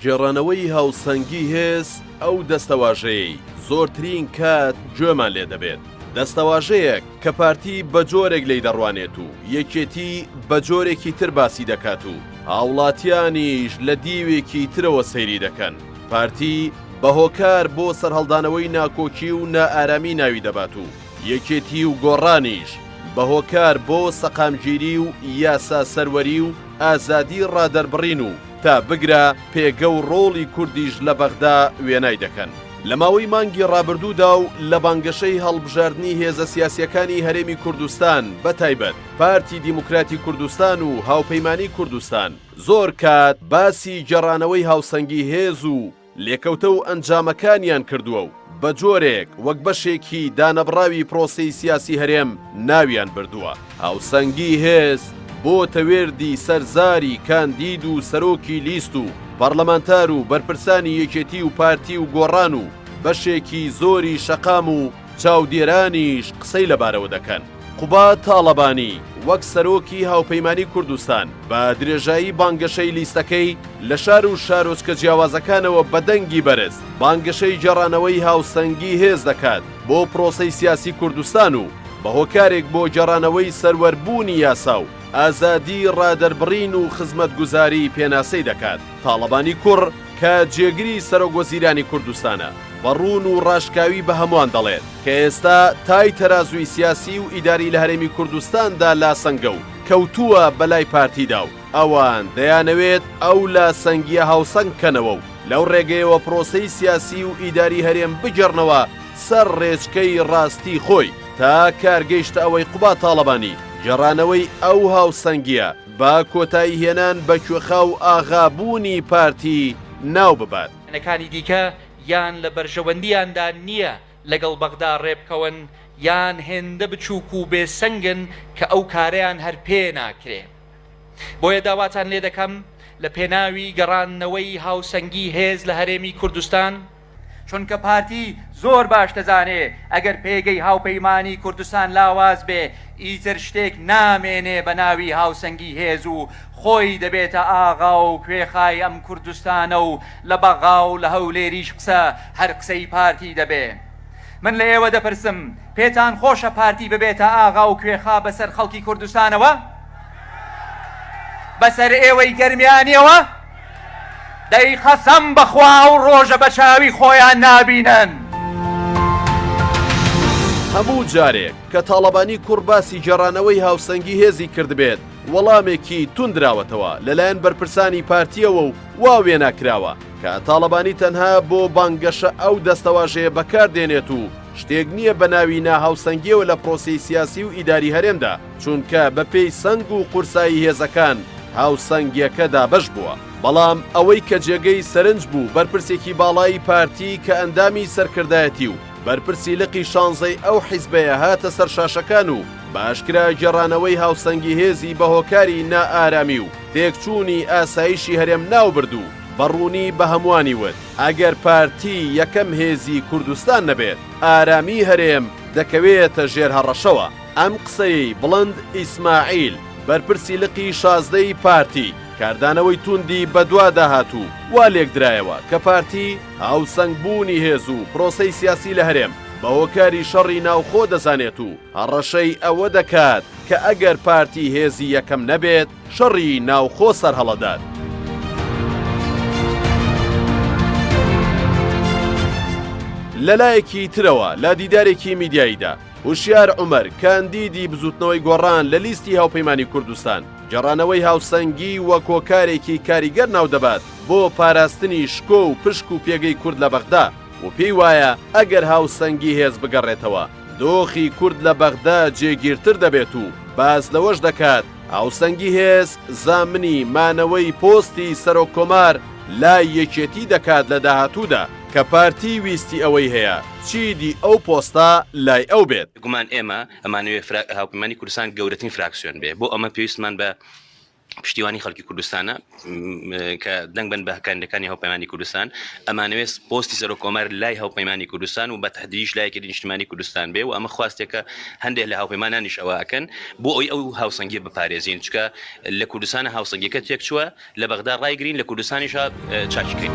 گێڕانەوەی هاوسەنگی هێز ئەو دەستەواژەیەی زۆرترین کات گوێمان لێ دەبێت. دەستەواژەیەک کە پارتی بە جۆرێک لی دەڕوانێت و یەکێتی بە جۆرێکی تر باسی دەکات و هاوڵاتیانیش لە دیوێکی ترەوە سەیری دەکەن. پارتی بە هۆکار بۆ سەرهەڵدانەوەی ناکۆکی و نائارامی ناوی دەبات و یەکێتی و گۆڕانیش بە هۆکار بۆ سەقامگیری و یاسا سەروەری و ئازادی ڕادەربڕین و تا بگرە پێگە و ڕۆڵی کوردیش لە بەغدا وێنای دەکەن. لە ماوەی مانگی ڕابردوودا و لە بانگەشەی هەڵبژاردننی هێزە سیاسیەکانی هەرێمی کوردستان بەتایبەت پارتی دیموکراتی کوردستان و هاوپەیمانی کوردستان زۆر کات باسی گەڕانەوەی هاوسەنگی هێز و لێکەوتە و ئەنجامەکانیان کردووە و بە جۆرێک وەک بەشێکی دانەبڕاوی پرۆسەی سیاسی هەرێم ناویان بردووە. هاوسەنگی هێز بۆ تەوێردی سەرزاری کاندید و سەرۆکی لیست و پەرلەمانتار و بەرپرسانی یەکێتی و پارتی و گۆڕان و بەشێکی زۆری شەقام و چاودێرانیش قسەی لەبارەوە دەکەن. قوبات تاڵەبانی وەک سەرۆکی هاوپەیمانی کوردستان بە درێژایی بانگەشەی لیستەکەی لە شار و شارۆچکە جیاوازەکانەوە بەدەنگی بەرز بانگەشەی گەڕانەوەی هاوسەنگی هێز دەکات بۆ پرۆسەی سیاسی کوردستان و بە هۆکارێک بۆ گەڕانەوەی سەروەربوونی یاسا و ئازادی ڕادەربڕین و خزمەتگوزاری پێناسەی دەکات. تاڵەبانی کوڕ کە جێگری سەرۆکوەزیرانی کوردستانە بەڕوون و ڕاشکاوی بە هەمووان دەڵێت کە ئێستا تای تەرازووی سیاسی و ئیداری لە هەرێمی کوردستاندا لاسەنگە و کەوتووە بەلای پارتیدا و ئەوان دەیانەوێت ئەو لاسەنگیە هاوسەنگ بکەنەوە و لەو ڕێگەیەوە پرۆسەی سیاسی و ئیداری هەرێم بگەڕنەوە سەر ڕێچکەی ڕاستی خۆی تا کارگەیشتە ئەوەی قوبات تاڵەبانی گەڕانەوەی ئەو هاوسەنگیە با کۆتایی هێنان بە کوێخا و ئاغابوونی پارتی ناو ببات. نەکانی دیکە یان لە بەرژەوەندیاندا نییە لەگەڵ بەغدا ڕێبکەون یان هێندە بچووک و بێسەنگن کە ئەو کارەیان هەر پێ ناکرێ. بۆیە داواتان لێ دەکەم لە پێناوی گەڕانەوەی هاوسەنگی هێز لە هەرێمی کوردستان، چونکە پارتی زۆر باش دەزانێ ئەگەر پێگەی هاوپەیمانی کوردستان لاواز بێ ئیتر شتێک نامێنێ بە ناوی هاوسەنگی هێز و خۆی دەبێتە ئاغا و کوێخای ئەم کوردستانە و لە بەغا و لە هەولێریش قسە هەر قسەی پارتی دەبێ. من لە ئێوە دەپرسم پێتان خۆشە پارتی ببێتە ئاغا و کوێخا بەسەر خەڵکی کوردستانەوە؟ بەسەر ئێوەی گەرمیانیەوە؟ دەی خەسەم بەخوا و ڕۆژە بە چاوی خۆیان نابینن. هەموو جارێک کە تاڵەبانی کوڕ باسی گەڕانەوەی هاوسەنگی هێزی کردبێت وەڵامێکی توندراوەتەوە لەلایەن بەرپرسانی پارتیەوە و وا وێناکراوە کە تاڵەبانی تەنها بۆ بانگەشە ئەو دەستەواژەیە بەکاردێنێت و شتێک نییە بە ناوی ناهاوسەنگیەوە لە پرۆسەی سیاسی و ئیداری هەرێمدا، چونکە بەپێی سەنگ و قورسایی هێزەکان هاوسەنگیەکە دابەش بووە. بەڵام ئەوەی کە جێگەی سەرنج بوو بەرپرسێکی باڵایی پارتی کە ئەندامی سەرکردایەتی و بەرپرسی لقی شانزەی ئەو حیزبەیە هاتە سەر شاشەکان و باشکرا گەڕانەوەی هاوسەنگی هێزی بە هۆکاری نائارامی و تێکچوونی ئاسایشی هەرێم ناو بردوو بەڕوونی بە هەمووانی وت ئەگەر پارتی یەکەم هێزی کوردستان نەبێت ئارامی هەرێم دەکەوێتە ژێر هەڕەشەوە. ئەم قسەی بڵند ئیسماعیل بەرپرسی لقی شازدەی پارتی کاردانەوەی توندی بەدوا داهاتوو وا لێک درایەوە کە پارتی هاوسەنگبوونی هێز و پرۆسەی سیاسی لە هەرێم بە هۆکاری شەڕی ناوخۆ دەزانێت و هەڕەشەی ئەوە دەکات کە ئەگەر پارتی هێزی یەکەم نەبێت شەڕی ناوخۆ سەرهەڵەدات. لەلایەکی ترەوە لە دیدارێکی میدیاییدا هوشیار عومەر کاندیدی بزوتنەوەی گۆڕان لە لیستی هاوپەیمانی کوردستان گەڕانەوەی هاوسەنگی وە کۆکارێکی کاریگەر ناو دەبات بۆ پاراستنی شکۆ و پشک و پێگەی کورد لە بەغدا و پێی وایە ئەگەر هاوسەنگی هێز بگەڕێتەوە دۆخی کورد لە بەغدا جێگیرتر دەبێت و باز لەوەش دەکات هاوسەنگی هێز زامنی مانەوەی پۆستی سەرۆکۆمار لای یەکێتی دەکات لە داهاتوودا کە پارتی ویستی ئەوەی هەیە چیدی ئەو پۆستا لای ئەو بێت. گومان ئێمە ئەمانوێ هاوپەیمانی کوردستان گەورەترین فراکسیۆن بێ بۆ ئەمە پێویستمان بە پشتیوانی خەڵکی کوردستانە کە دەنگ بن بە هەکاندەکانی هاوپەیمانی کوردستان ئەمانەوێت پۆستی سەرۆک کۆمەر لای هاوپەیمانی کوردستان و بە تەحدیدیش لایەکی نیشتیمانی کوردستان بێ و ئەمە خواستێکە هەندێک لە هاوپەیمانانیش ئەوە ئەکەن بۆ ئەوی ئەو هاوسەنگی بپارێزین چکە لە کوردستانە هاوسەنگیەکە تێک چووە لە بەغدا ڕایگرین لە کوردستانیشا چاکیکەین.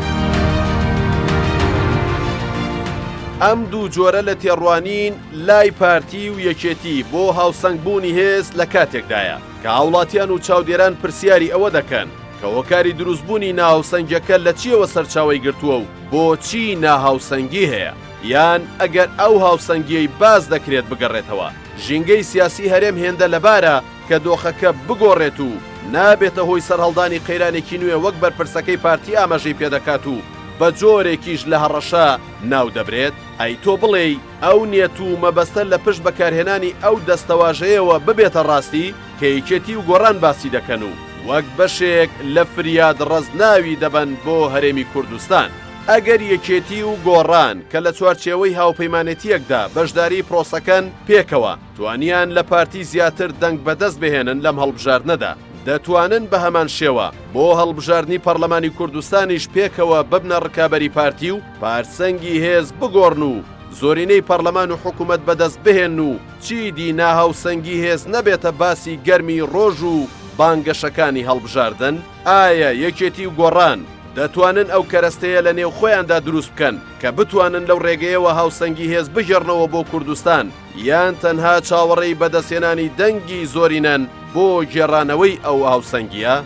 ئەم دوو جۆرە لە تێڕوانین لای پارتی و یەکێتی بۆ هاوسەنگبوونی هێز لە کاتێکدایە کە هاوڵاتیان و چاودێران پرسیاری ئەوە دەکەن کە هۆکاری دروستبوونی ناهاوسەنگیەکە لە چیەوە سەرچاوی گرتووە و بۆچی ناهاوسەنگی هەیە یان ئەگەر ئەو هاوسەنگیەی باز دەکرێت بگەڕێتەوە ژینگەی سیاسی هەرێم هێندە لەبارە کە دۆخەکە بگۆڕێت و نابێتە هۆی سەرهەڵدانی قەیرانێکی نوێ وەک بەرپرسەکەی پارتی ئاماژەی پێدەکات و بە جۆرێکیش لە هەڕەشە ناو دەبرێت ئەی تۆ بڵێ ئەو نیەت و مەبەستە لە پشت بەکارهێنانی ئەو دەستەواژەیەوە ببێتە ڕاستی کە یەکێتی و گۆڕان باسی دەکەن و وەک بەشێک لە فریاد ڕزناوی دەبەن بۆ هەرێمی کوردستان. ئەگەر یەکێتی و گۆڕان کە لە چوارچێوەی هاوپەیمانەتیەکدا بەشداری پرۆسەکەن پێکەوە توانیان لە پارتی زیاتر دەنگ بەدەست بهێنن لەم هەڵبژاردنەدا دەتوانن بە هەمان شێوە بۆ هەڵبژاردننی پەرلەمانی کوردستانیش پێکەوە ببنە ڕکابەری پارتی و پارسەنگی هێز بگۆڕن و زۆرینەی پەرلەمان و حکوومەت بەدەست بهێن و چیدی ناهاوسەنگی هێز نەبێتە باسی گەرمی ڕۆژ و بانگەشەکانی هەڵبژاردن. ئایا یەکێتی و گۆڕان دەتوانن ئەو کەرەستەیە لە نێو خۆیاندا دروست بکەن کە بتوانن لەو ڕێگەیەوە هاوسەنگی هێز بژێڕنەوە بۆ کوردستان یان تەنها چاوەڕێی بەدەستێنانی دەنگی زۆرینەن بۆ گێڕانەوەی ئەو هاوسەنگیە؟